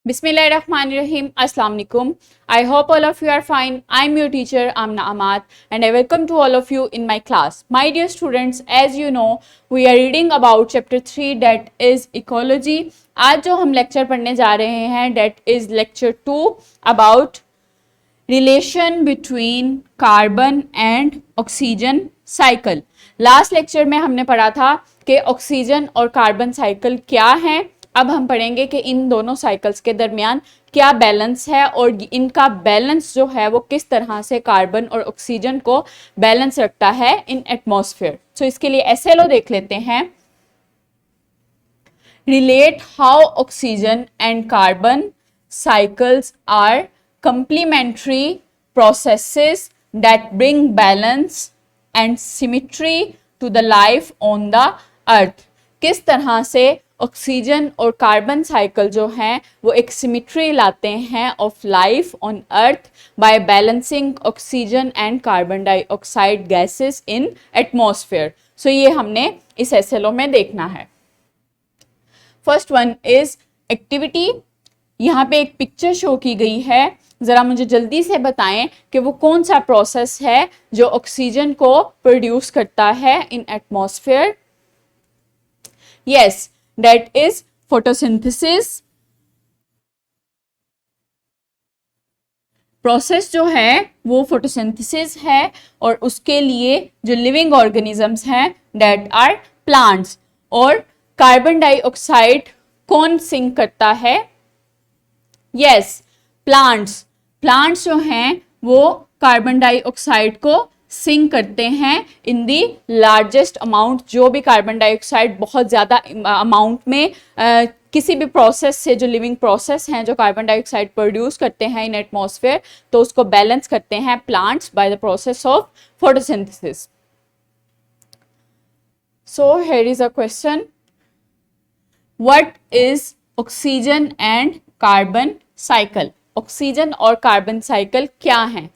Bismillahirrahmanirrahim. Assalamu alaikum. I hope all of you are fine. I'm your teacher Amna Ahmad and I welcome to all of you in my class. My dear students, as you know, we are reading about chapter 3 that is ecology. आज जो हम lecture पढ़ने जा रहे हैं that is lecture 2 about relation between carbon and oxygen cycle. Last lecture में हमने पढ़ा था कि ऑक्सीजन और कार्बन साइकिल क्या है. अब हम पढ़ेंगे कि इन दोनों साइकिल्स के दरमियान क्या बैलेंस है और इनका बैलेंस जो है वो किस तरह से कार्बन और ऑक्सीजन को बैलेंस रखता है इन एटमॉस्फेयर. सो इसके लिए एसएलओ देख लेते हैं. Relate how oxygen and carbon cycles are complementary processes that bring balance and symmetry to the life on the earth. किस तरह से ऑक्सीजन और कार्बन साइकिल जो हैं वो एक सिमिट्री लाते हैं of life on earth by balancing oxygen and carbon dioxide gases in atmosphere. So ये हमने इस एसएलओ में देखना है. First one is activity. यहाँ पे एक पिक्चर शो की गई है. ज़रा मुझे जल्दी से बताएं कि वो कौन सा प्रोसेस है जो ऑक्सीजन को प्रोड्यूस करता है इन atmosphere. Yes, that is photosynthesis. Process जो है वो फोटोसिंथेसिस है और उसके लिए जो लिविंग ऑर्गेनिजम्स हैं दैट आर प्लांट्स. और कार्बन डाइऑक्साइड कौन सिंक करता है? Yes, plants. प्लांट्स जो हैं वो कार्बन डाइऑक्साइड को सिंक करते हैं इन दी लार्जेस्ट अमाउंट. जो भी कार्बन डाइऑक्साइड बहुत ज़्यादा अमाउंट में किसी भी प्रोसेस से, जो लिविंग प्रोसेस हैं जो कार्बन डाइऑक्साइड प्रोड्यूस करते हैं इन एटमॉस्फेयर, तो उसको बैलेंस करते हैं plants by the process of photosynthesis. So here is a question. What is oxygen and carbon cycle? Oxygen और कार्बन साइकिल क्या हैं?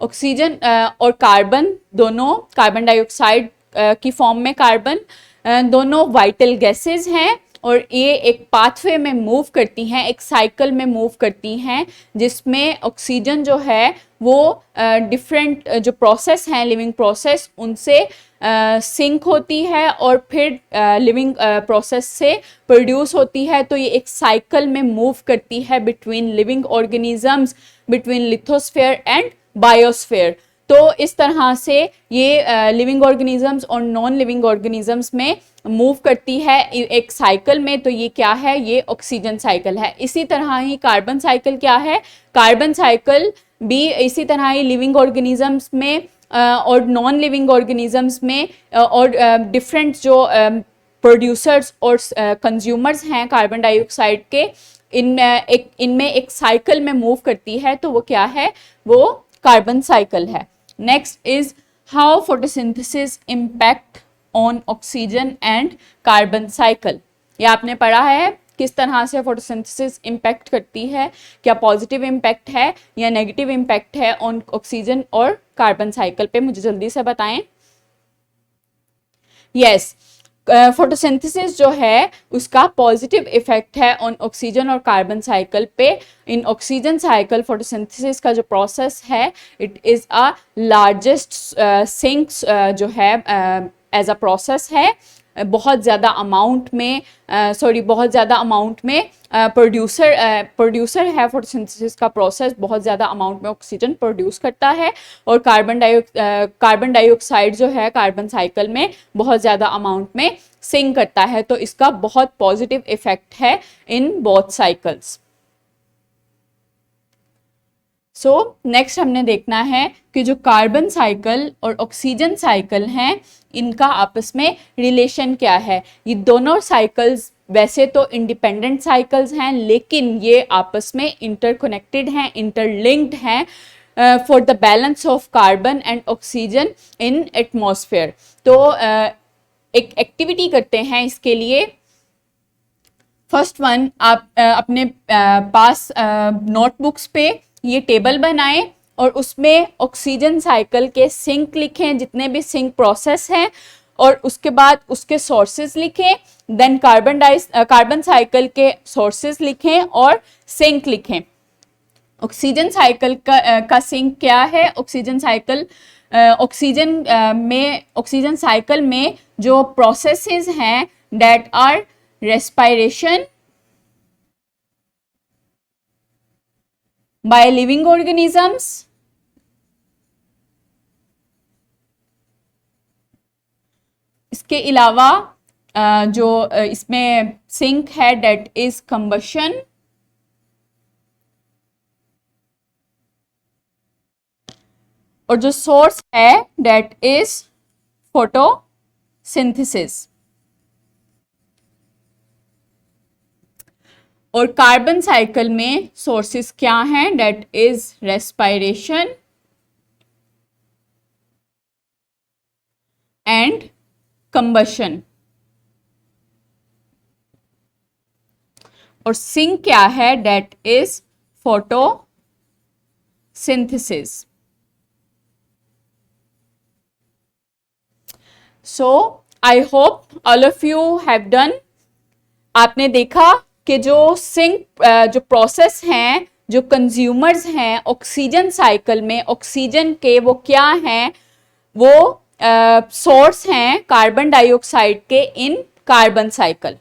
ऑक्सीजन और कार्बन दोनों, कार्बन डाइऑक्साइड की फॉर्म में कार्बन, दोनों वाइटल गैसेस हैं और ये एक पाथवे में मूव करती हैं, एक साइकिल में मूव करती हैं जिसमें ऑक्सीजन जो है वो डिफरेंट जो प्रोसेस हैं, लिविंग प्रोसेस, उनसे सिंक होती है और फिर लिविंग प्रोसेस से प्रोड्यूस होती है. तो ये एक साइकिल में मूव करती है between living organisms, between lithosphere and biosphere. तो इस तरह से ये लिविंग ऑर्गेनिजम्स और नॉन लिविंग ऑर्गेनिजम्स में मूव करती है एक साइकिल में. तो ये क्या है? ये ऑक्सीजन साइकिल है. इसी तरह ही कार्बन साइकिल क्या है? कार्बन साइकिल भी इसी तरह ही लिविंग ऑर्गेनिजम्स में और नॉन लिविंग ऑर्गेनिजम्स में और डिफरेंट जो प्रोड्यूसर्स और कंज्यूमर्स हैं कार्बन डाइऑक्साइड के, इनमें एक साइकिल में मूव करती है. तो वो क्या है? वो कार्बन साइकिल है. Next is how photosynthesis impact on oxygen and carbon cycle. ये आपने पढ़ा है किस तरह से फोटोसिंथेसिस इम्पैक्ट करती है. क्या पॉजिटिव इम्पैक्ट है या नेगेटिव इम्पैक्ट है ऑन ऑक्सीजन और कार्बन साइकिल पे? मुझे जल्दी से बताएं. यस, फोटोसिंथेसिस जो है उसका पॉजिटिव इफेक्ट है ऑन ऑक्सीजन और कार्बन साइकिल पे. इन ऑक्सीजन साइकिल फोटोसिंथेसिस का जो प्रोसेस है it is a largest sinks जो है एज अ प्रोसेस है. बहुत ज़्यादा अमाउंट में प्रोड्यूसर है फोटोसिंथेसिस का प्रोसेस, बहुत ज़्यादा अमाउंट में ऑक्सीजन प्रोड्यूस करता है और कार्बन डाइऑक्साइड जो है कार्बन साइकिल में बहुत ज़्यादा अमाउंट में सिंक करता है. तो इसका बहुत पॉजिटिव इफेक्ट है in both cycles. So next हमने देखना है कि जो कार्बन साइकिल और ऑक्सीजन साइकिल हैं इनका आपस में रिलेशन क्या है. ये दोनों साइकिल्स वैसे तो इंडिपेंडेंट साइकिल्स हैं लेकिन ये आपस में इंटरकनेक्टेड हैं, इंटरलिंक्ड हैं for the balance of carbon and oxygen in atmosphere. तो एक एक्टिविटी करते हैं इसके लिए. फर्स्ट वन, आप अपने पास नोटबुक्स पे ये टेबल बनाएं और उसमें ऑक्सीजन साइकिल के सिंक लिखें, जितने भी सिंक प्रोसेस हैं और उसके बाद उसके सोर्सेज लिखें, देन कार्बन साइकिल के सोर्सेज लिखें और सिंक लिखें। ऑक्सीजन साइकिल का सिंक क्या है? ऑक्सीजन साइकिल ऑक्सीजन साइकिल में जो प्रोसेसेस हैं that are respiration by living organisms, इसके अलावा जो इसमें सिंक है दैट इज कंबशन, और जो सोर्स है दैट इज फोटोसिंथेसिस। और कार्बन साइकिल में सोर्सेस क्या हैं? That is respiration and combustion. और सिंक क्या है? That is photosynthesis. So I hope all of you have done. आपने देखा कि जो सिंक जो प्रोसेस हैं, जो कंज्यूमर्स हैं ऑक्सीजन साइकिल में, ऑक्सीजन के वो क्या हैं? वो सोर्स हैं कार्बन डाइऑक्साइड के इन कार्बन साइकिल।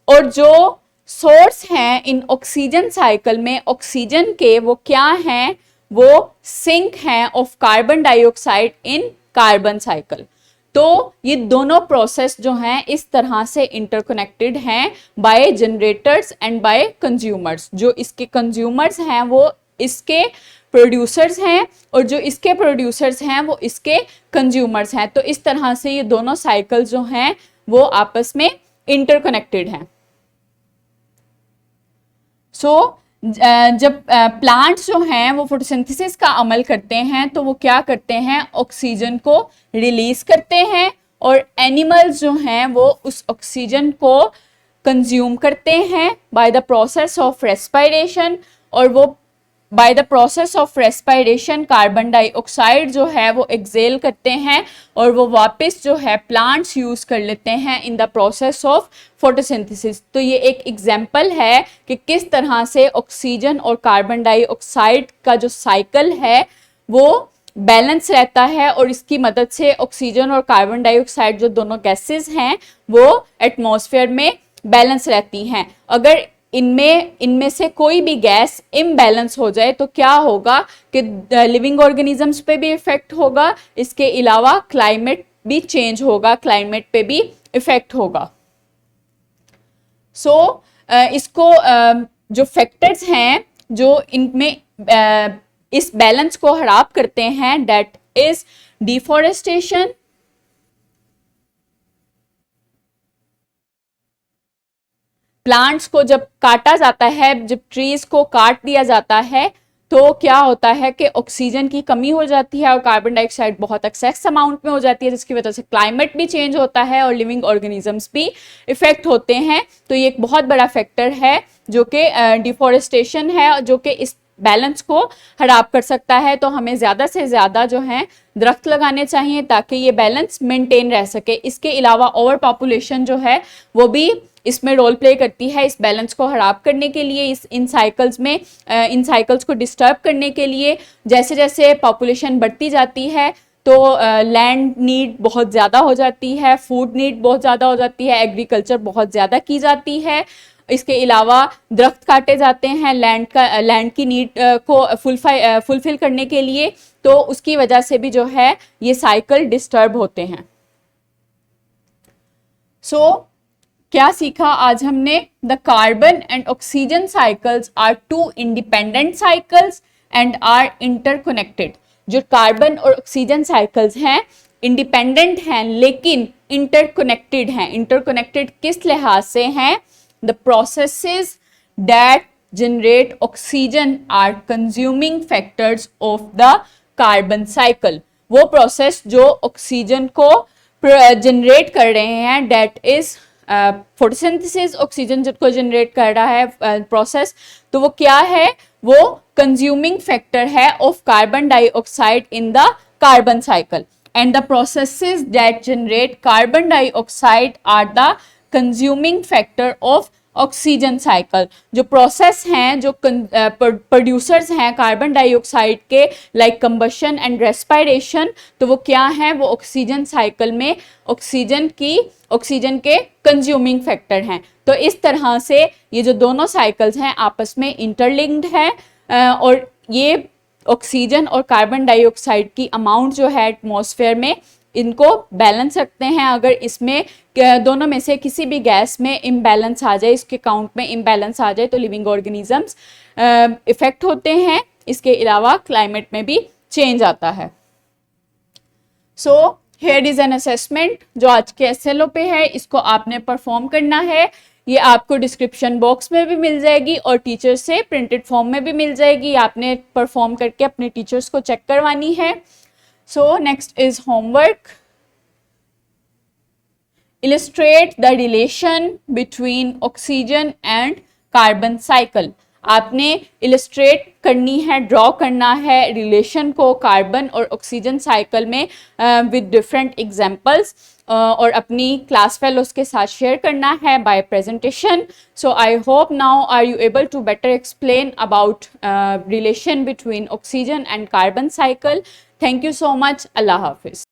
और जो सोर्स हैं इन ऑक्सीजन साइकिल में ऑक्सीजन के वो क्या हैं? वो सिंक हैं of carbon dioxide in carbon cycle. तो ये दोनों प्रोसेस जो हैं इस तरह से इंटरकनेक्टेड हैं by generators and by consumers. जो इसके कंज्यूमर्स हैं वो इसके प्रोड्यूसर्स हैं और जो इसके प्रोड्यूसर्स हैं वो इसके कंज्यूमर्स हैं। तो इस तरह से ये दोनों साइकिल जो हैं वो आपस में इंटरकनेक्टेड हैं। सो जब प्लांट्स जो हैं वो फोटोसिंथेसिस का अमल करते हैं तो वो क्या करते हैं? ऑक्सीजन को रिलीज करते हैं और एनिमल्स जो हैं वो उस ऑक्सीजन को कंज्यूम करते हैं by the process of respiration. और वो by the process of respiration carbon dioxide जो है वो एक्सेल करते हैं और वो वापस जो है प्लांट्स यूज कर लेते हैं in the process of photosynthesis. तो ये एक एग्जांपल है कि किस तरह से ऑक्सीजन और कार्बन डाइऑक्साइड का जो साइकिल है वो बैलेंस रहता है और इसकी मदद से ऑक्सीजन और कार्बन डाइऑक्साइड जो दोनों गैसेस हैं वो एटमॉस्फेयर में बैलेंस रहती हैं। अगर इनमें से कोई भी गैस इम्बैलेंस हो जाए तो क्या होगा कि लिविंग ऑर्गेनिजम्स पे भी इफेक्ट होगा, इसके अलावा क्लाइमेट भी चेंज होगा, क्लाइमेट पे भी इफेक्ट होगा। सो इसको जो फैक्टर्स हैं जो इनमें इस बैलेंस को खराब करते हैं दैट इज डिफॉरेस्टेशन, प्लांट्स को जब काटा जाता है, जब ट्रीज को काट दिया जाता है तो क्या होता है कि ऑक्सीजन की कमी हो जाती है और कार्बन डाइऑक्साइड बहुत एक्सेस अमाउंट में हो जाती है, जिसकी वजह से क्लाइमेट भी चेंज होता है और लिविंग ऑर्गेनिजम्स भी इफेक्ट होते हैं। तो ये एक बहुत बड़ा फैक्टर है जो कि डिफॉरेस्टेशन है, जो कि इस बैलेंस को खराब कर सकता है। तो हमें ज़्यादा से ज़्यादा जो है दरख्त लगाने चाहिए ताकि ये बैलेंस मेंटेन रह सके। इसके अलावा ओवर पॉपुलेशन जो है वो भी इसमें रोल प्ले करती है इस बैलेंस को खराब करने के लिए, इन साइकिल्स को डिस्टर्ब करने के लिए। जैसे जैसे पॉपुलेशन बढ़ती जाती है तो लैंड नीड बहुत ज़्यादा हो जाती है, फूड नीड बहुत ज़्यादा हो जाती है, एग्रीकल्चर बहुत ज़्यादा की जाती है। इसके अलावा दरख्त काटे जाते हैं लैंड की नीड को फुलफिल करने के लिए, तो उसकी वजह से भी जो है ये साइकिल डिस्टर्ब होते हैं। क्या सीखा आज हमने? The carbon and oxygen cycles are two independent cycles and are interconnected. जो कार्बन और ऑक्सीजन साइकिल्स हैं इंडिपेंडेंट हैं लेकिन इंटरकनेक्टेड हैं। इंटरकनेक्टेड किस लिहाज से हैं? The processes that generate oxygen are consuming factors of the carbon cycle। वो प्रोसेस जो ऑक्सीजन को जनरेट कर रहे हैं दैट इज फोटोसिंथेसिस, ऑक्सीजन जिसको जनरेट कर रहा है प्रोसेस, तो वो क्या है? वो कंज्यूमिंग फैक्टर है of carbon dioxide in the carbon cycle. and the processes that generate carbon dioxide are the consuming factor of oxygen cycle. जो प्रोसेस हैं, जो प्रोड्यूसर्स हैं कार्बन डाइऑक्साइड के, लाइक कंबशन एंड रेस्पिरेशन, तो वो क्या हैं, वो ऑक्सीजन साइकिल में ऑक्सीजन के कंज्यूमिंग फैक्टर हैं। तो इस तरह से ये जो दोनों साइकिल्स हैं आपस में इंटरलिंक्ड है, और ये ऑक्सीजन और कार्बन डाइऑक्साइड की अमाउंट जो है एटमॉस्फेयर में, इनको बैलेंस रखते हैं। अगर इसमें दोनों में से किसी भी गैस में इम्बैलेंस आ जाए, इसके काउंट में इम्बैलेंस आ जाए, तो लिविंग ऑर्गेनिजम्स इफेक्ट होते हैं। इसके अलावा क्लाइमेट में भी चेंज आता है। So here is an assessment जो आज के एसएलओ पे है, इसको आपने परफॉर्म करना है। ये आपको डिस्क्रिप्शन बॉक्स में भी मिल जाएगी और टीचर से प्रिंटेड फॉर्म में भी मिल जाएगी। आपने परफॉर्म करके अपने टीचर्स को चेक करवानी है। So next is homework. Illustrate the relation between oxygen and carbon cycle. आपने इलिस्ट्रेट करनी है, ड्रॉ करना है रिलेशन को कार्बन और ऑक्सीजन साइकिल में विद डिफरेंट एग्जांपल्स, और अपनी क्लास फेलोज के साथ शेयर करना है by presentation. So I hope now are you able to better explain about relation between oxygen and carbon cycle. Thank you so much. अल्लाह हाफिज।